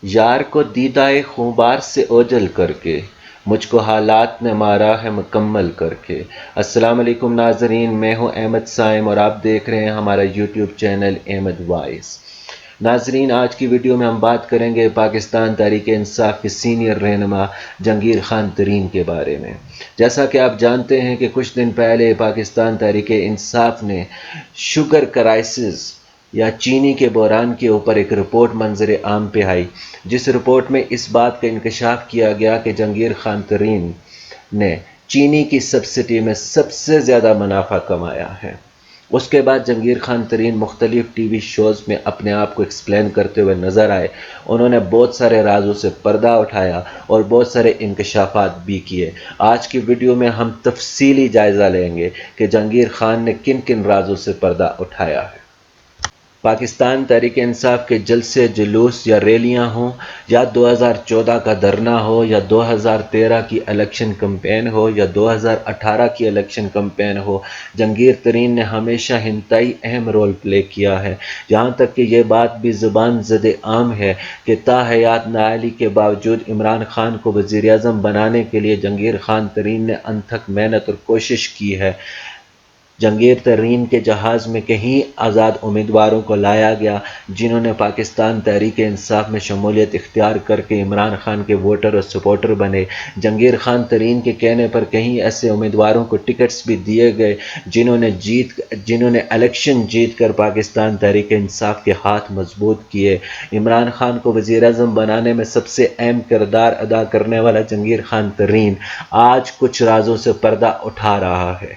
یار کو دیدائے خوبار سے اوجل کر کے، مجھ کو حالات نے مارا ہے مکمل کر کے۔ السلام علیکم ناظرین، میں ہوں احمد سائم اور آپ دیکھ رہے ہیں ہمارا یوٹیوب چینل احمد وائس۔ ناظرین، آج کی ویڈیو میں ہم بات کریں گے پاکستان تحریک انصاف کے سینئر رہنما جہانگیر خان ترین کے بارے میں۔ جیسا کہ آپ جانتے ہیں کہ کچھ دن پہلے پاکستان تحریک انصاف نے شوگر کرائسس یا چینی کے بحران کے اوپر ایک رپورٹ منظر عام پہ آئی، جس رپورٹ میں اس بات کا انکشاف کیا گیا کہ جہانگیر خان ترین نے چینی کی سبسڈی میں سب سے زیادہ منافع کمایا ہے۔ اس کے بعد جہانگیر خان ترین مختلف ٹی وی شوز میں اپنے آپ کو ایکسپلین کرتے ہوئے نظر آئے۔ انہوں نے بہت سارے رازوں سے پردہ اٹھایا اور بہت سارے انکشافات بھی کیے۔ آج کی ویڈیو میں ہم تفصیلی جائزہ لیں گے کہ جہانگیر خان نے کن کن رازوں سے پردہ اٹھایا ہے۔ پاکستان تحریک انصاف کے جلسے جلوس یا ریلیاں ہوں، یا 2014 کا دھرنا ہو، یا 2013 کی الیکشن کمپین ہو، یا 2018 کی الیکشن کمپین ہو، جہانگیر ترین نے ہمیشہ انتہائی اہم رول پلے کیا ہے۔ یہاں تک کہ یہ بات بھی زبان زد عام ہے کہ تا حیات نااہلی کے باوجود عمران خان کو وزیر اعظم بنانے کے لیے جہانگیر خان ترین نے انتھک محنت اور کوشش کی ہے۔ جہانگیر ترین کے جہاز میں کئی آزاد امیدواروں کو لایا گیا، جنہوں نے پاکستان تحریک انصاف میں شمولیت اختیار کر کے عمران خان کے ووٹر اور سپورٹر بنے۔ جہانگیر خان ترین کے کہنے پر کئی ایسے امیدواروں کو ٹکٹس بھی دیے گئے جنہوں نے الیکشن جیت کر پاکستان تحریک انصاف کے ہاتھ مضبوط کیے۔ عمران خان کو وزیر اعظم بنانے میں سب سے اہم کردار ادا کرنے والا جہانگیر خان ترین آج کچھ رازوں سے پردہ اٹھا رہا ہے۔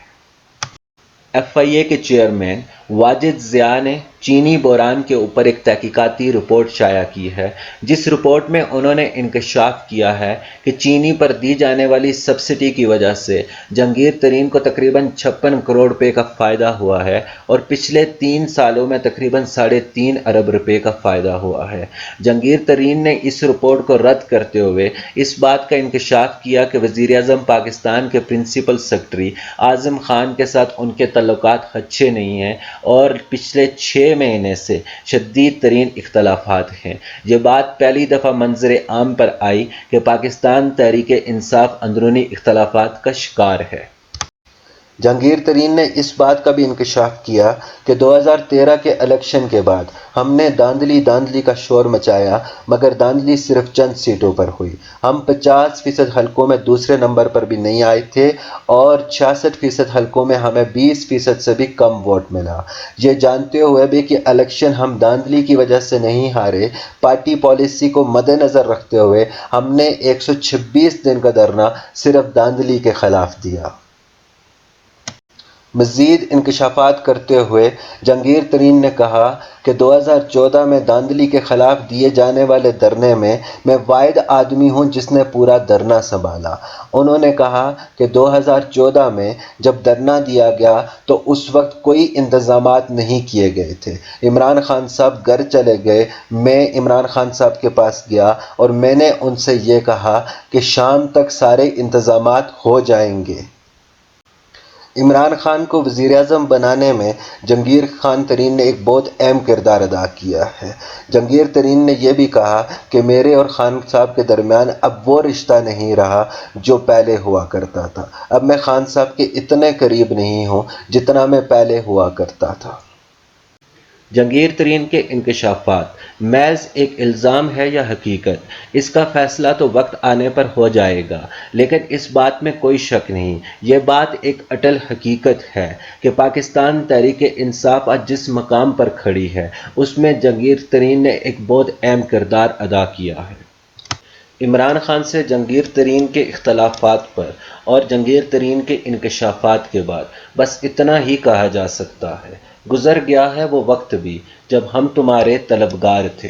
ایف آئی اے کے چیئرمین واجد ضیاء نے چینی بحران کے اوپر ایک تحقیقاتی رپورٹ شائع کی ہے، جس رپورٹ میں انہوں نے انکشاف کیا ہے کہ چینی پر دی جانے والی سبسڈی کی وجہ سے جہانگیر ترین کو تقریباً 56 کروڑ روپے کا فائدہ ہوا ہے اور پچھلے 3 سالوں میں تقریباً 3.5 ارب روپے کا فائدہ ہوا ہے۔ جہانگیر ترین نے اس رپورٹ کو رد کرتے ہوئے اس بات کا انکشاف کیا کہ وزیر اعظم پاکستان کے پرنسپل سیکرٹری اعظم خان کے ساتھ ان کے تعلقات اچھے نہیں ہیں اور پچھلے 6 مہینے سے شدید ترین اختلافات ہیں۔ یہ بات پہلی دفعہ منظر عام پر آئی کہ پاکستان تحریک انصاف اندرونی اختلافات کا شکار ہے۔ جہانگیر ترین نے اس بات کا بھی انکشاف کیا کہ 2013 کے الیکشن کے بعد ہم نے دھاندلی کا شور مچایا، مگر دھاندلی صرف چند سیٹوں پر ہوئی۔ ہم 50% حلقوں میں دوسرے نمبر پر بھی نہیں آئے تھے اور 66% حلقوں میں ہمیں 20% سے بھی کم ووٹ ملا۔ یہ جانتے ہوئے بھی کہ الیکشن ہم دھاندلی کی وجہ سے نہیں ہارے، پارٹی پالیسی کو مد نظر رکھتے ہوئے ہم نے 126 دن کا دھرنا صرف دھاندلی کے خلاف دیا۔ مزید انکشافات کرتے ہوئے جہانگیر ترین نے کہا کہ 2014 میں دھاندلی کے خلاف دیے جانے والے دھرنے میں واحد آدمی ہوں جس نے پورا دھرنا سنبھالا۔ انہوں نے کہا کہ 2014 میں جب دھرنا دیا گیا تو اس وقت کوئی انتظامات نہیں کیے گئے تھے۔ عمران خان صاحب گھر چلے گئے، میں عمران خان صاحب کے پاس گیا اور میں نے ان سے یہ کہا کہ شام تک سارے انتظامات ہو جائیں گے۔ عمران خان کو وزیر اعظم بنانے میں جہانگیر خان ترین نے ایک بہت اہم کردار ادا کیا ہے۔ جہانگیر ترین نے یہ بھی کہا کہ میرے اور خان صاحب کے درمیان اب وہ رشتہ نہیں رہا جو پہلے ہوا کرتا تھا۔ اب میں خان صاحب کے اتنے قریب نہیں ہوں جتنا میں پہلے ہوا کرتا تھا۔ جہانگیر ترین کے انکشافات محض ایک الزام ہے یا حقیقت، اس کا فیصلہ تو وقت آنے پر ہو جائے گا، لیکن اس بات میں کوئی شک نہیں، یہ بات ایک اٹل حقیقت ہے کہ پاکستان تحریک انصاف آج جس مقام پر کھڑی ہے اس میں جہانگیر ترین نے ایک بہت اہم کردار ادا کیا ہے۔ عمران خان سے جہانگیر ترین کے اختلافات پر اور جہانگیر ترین کے انکشافات کے بعد بس اتنا ہی کہا جا سکتا ہے، گزر گیا ہے وہ وقت بھی جب ہم تمہارے طلبگار تھے۔